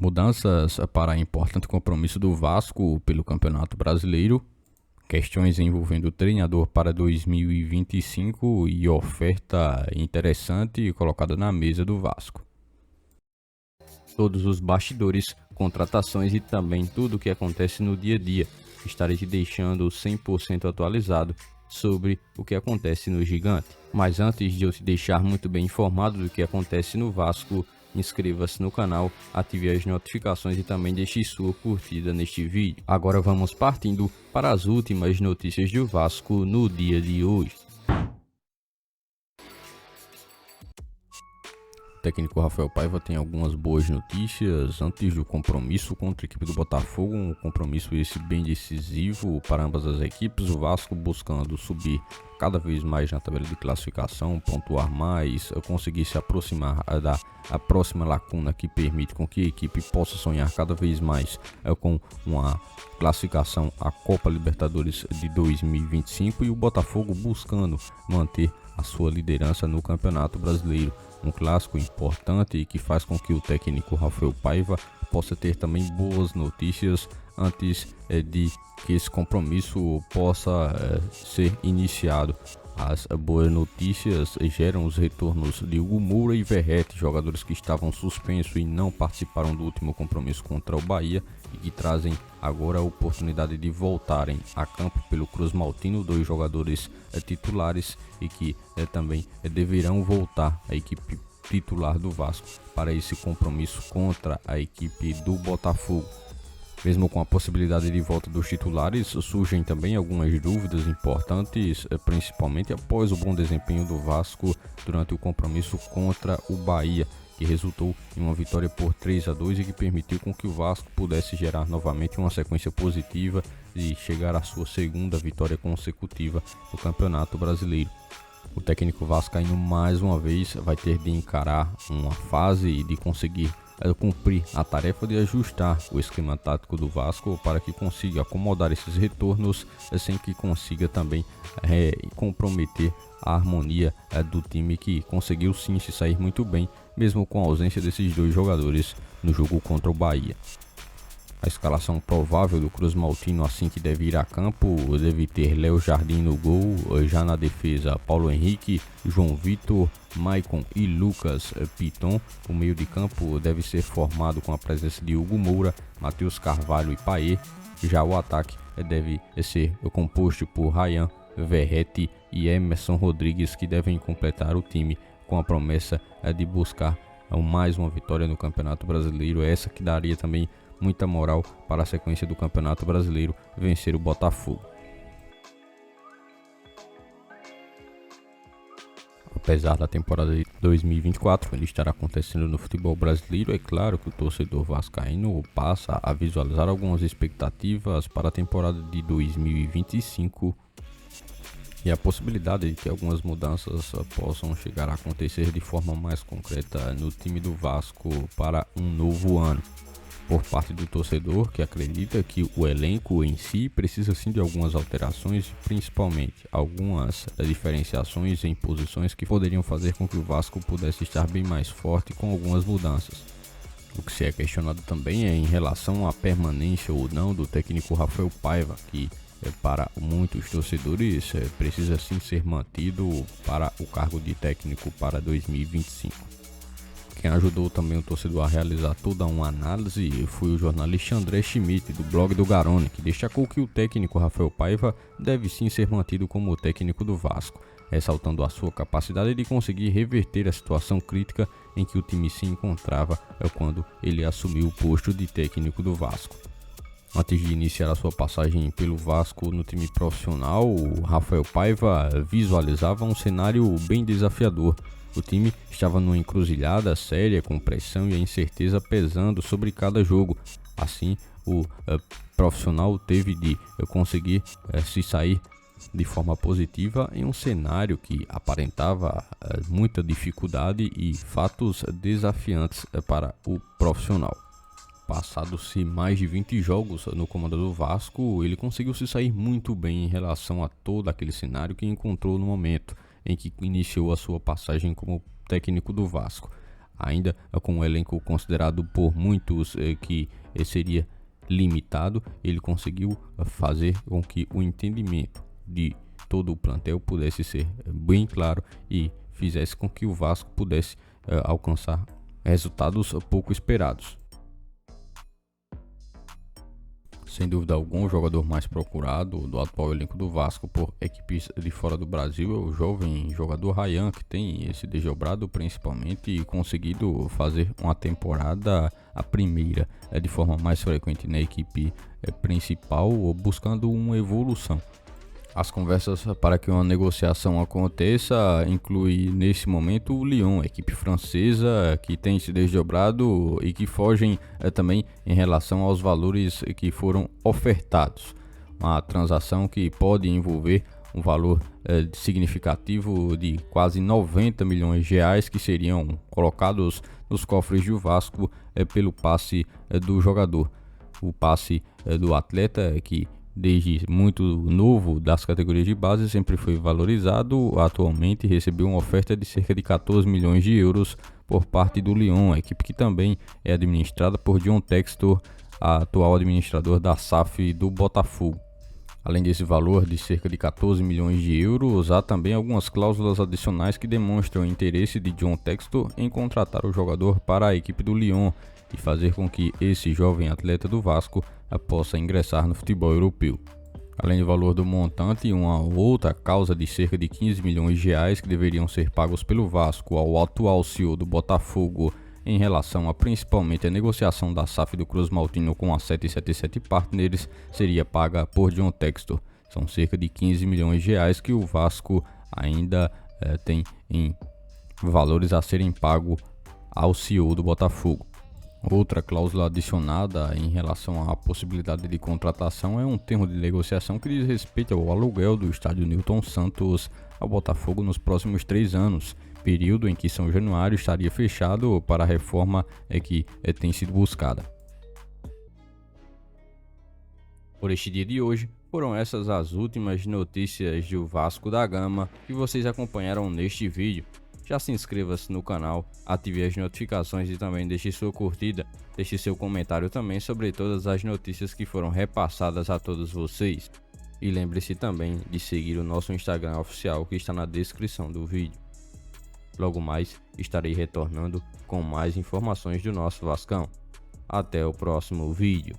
Mudanças para importante compromisso do Vasco pelo Campeonato Brasileiro, questões envolvendo o treinador para 2025 e oferta interessante colocada na mesa do Vasco. Todos os bastidores, contratações e também tudo o que acontece no dia a dia. Estarei te deixando 100% atualizado sobre o que acontece no Gigante. Mas antes de eu te deixar muito bem informado do que acontece no Vasco, inscreva-se no canal, ative as notificações e também deixe sua curtida neste vídeo. Agora vamos partindo para as últimas notícias do Vasco no dia de hoje. O técnico Rafael Paiva tem algumas boas notícias antes do compromisso contra a equipe do Botafogo, um compromisso esse bem decisivo para ambas as equipes, o Vasco buscando subir cada vez mais na tabela de classificação, pontuar mais, conseguir se aproximar da próxima lacuna que permite com que a equipe possa sonhar cada vez mais com uma classificação à Copa Libertadores de 2025 e o Botafogo buscando manter a sua liderança no Campeonato Brasileiro. Um clássico importante e que faz com que o técnico Rafael Paiva possa ter também boas notícias antes de que esse compromisso possa ser iniciado. As boas notícias geram os retornos de Hugo Moura e Verratti, jogadores que estavam suspensos e não participaram do último compromisso contra o Bahia e que trazem agora a oportunidade de voltarem a campo pelo Cruz Maltino, dois jogadores titulares e que também deverão voltar à equipe titular do Vasco para esse compromisso contra a equipe do Botafogo. Mesmo com a possibilidade de volta dos titulares, surgem também algumas dúvidas importantes, principalmente após o bom desempenho do Vasco durante o compromisso contra o Bahia, que resultou em uma vitória por 3-2 e que permitiu com que o Vasco pudesse gerar novamente uma sequência positiva e chegar à sua segunda vitória consecutiva no Campeonato Brasileiro. O técnico vascaíno mais uma vez vai ter de encarar uma fase e de conseguir cumprir a tarefa de ajustar o esquema tático do Vasco para que consiga acomodar esses retornos sem que consiga também comprometer a harmonia do time, que conseguiu sim se sair muito bem mesmo com a ausência desses dois jogadores no jogo contra o Bahia. A escalação provável do Cruz Maltino assim que deve ir a campo deve ter Léo Jardim no gol, já na defesa Paulo Henrique, João Vitor, Maicon e Lucas Piton. O meio de campo deve ser formado com a presença de Hugo Moura, Matheus Carvalho e Paê. Já o ataque deve ser composto por Ryan, Verratti e Emerson Rodrigues, que devem completar o time com a promessa de buscar mais uma vitória no Campeonato Brasileiro, essa que daria também muita moral para a sequência do Campeonato Brasileiro vencer o Botafogo. Apesar da temporada de 2024 ele estar acontecendo no futebol brasileiro, é claro que o torcedor vascaíno passa a visualizar algumas expectativas para a temporada de 2025 e a possibilidade de que algumas mudanças possam chegar a acontecer de forma mais concreta no time do Vasco para um novo ano. Por parte do torcedor, que acredita que o elenco em si precisa sim de algumas alterações, principalmente algumas diferenciações em posições que poderiam fazer com que o Vasco pudesse estar bem mais forte com algumas mudanças. O que se é questionado também é em relação à permanência ou não do técnico Rafael Paiva, que para muitos torcedores precisa sim ser mantido para o cargo de técnico para 2025. Quem ajudou também o torcedor a realizar toda uma análise foi o jornalista André Schmidt, do blog do Garone, que destacou que o técnico Rafael Paiva deve sim ser mantido como técnico do Vasco, ressaltando a sua capacidade de conseguir reverter a situação crítica em que o time se encontrava quando ele assumiu o posto de técnico do Vasco. Antes de iniciar a sua passagem pelo Vasco no time profissional, o Rafael Paiva visualizava um cenário bem desafiador. O time estava numa encruzilhada séria, com pressão e a incerteza pesando sobre cada jogo. Assim, o profissional teve de conseguir se sair de forma positiva em um cenário que aparentava muita dificuldade e fatos desafiantes para o profissional. Passados-se mais de 20 jogos no comando do Vasco, ele conseguiu se sair muito bem em relação a todo aquele cenário que encontrou no momento em que iniciou a sua passagem como técnico do Vasco. Ainda com um elenco considerado por muitos que seria limitado, ele conseguiu fazer com que o entendimento de todo o plantel pudesse ser bem claro e fizesse com que o Vasco pudesse alcançar resultados pouco esperados. Sem dúvida alguma, o jogador mais procurado do atual elenco do Vasco por equipes de fora do Brasil é o jovem jogador Ryan, que tem se desdobrado principalmente e conseguido fazer uma temporada, a primeira, de forma mais frequente na equipe principal, buscando uma evolução. As conversas para que uma negociação aconteça inclui nesse momento o Lyon, equipe francesa que tem se desdobrado e que fogem também em relação aos valores que foram ofertados. Uma transação que pode envolver um valor significativo de quase 90 milhões de reais que seriam colocados nos cofres do Vasco pelo passe do jogador. O passe do atleta que desde muito novo das categorias de base sempre foi valorizado, atualmente recebeu uma oferta de cerca de 14 milhões de euros por parte do Lyon, a equipe que também é administrada por John Textor, atual administrador da SAF do Botafogo. Além desse valor de cerca de 14 milhões de euros, há também algumas cláusulas adicionais que demonstram o interesse de John Textor em contratar o jogador para a equipe do Lyon e fazer com que esse jovem atleta do Vasco possa ingressar no futebol europeu. Além do valor do montante, uma outra causa de cerca de 15 milhões de reais que deveriam ser pagos pelo Vasco ao atual CEO do Botafogo em relação a principalmente a negociação da SAF do Cruz Maltino com a 777 Partners seria paga por John Textor. São cerca de 15 milhões de reais que o Vasco ainda tem em valores a serem pagos ao CEO do Botafogo. Outra cláusula adicionada em relação à possibilidade de contratação é um termo de negociação que diz respeito ao aluguel do estádio Newton Santos ao Botafogo nos próximos 3 anos, período em que São Januário estaria fechado para a reforma que tem sido buscada. Por este dia de hoje, foram essas as últimas notícias do Vasco da Gama que vocês acompanharam neste vídeo. Já se inscreva-se no canal, ative as notificações e também deixe sua curtida, deixe seu comentário também sobre todas as notícias que foram repassadas a todos vocês. E lembre-se também de seguir o nosso Instagram oficial que está na descrição do vídeo. Logo mais estarei retornando com mais informações do nosso Vascão. Até o próximo vídeo.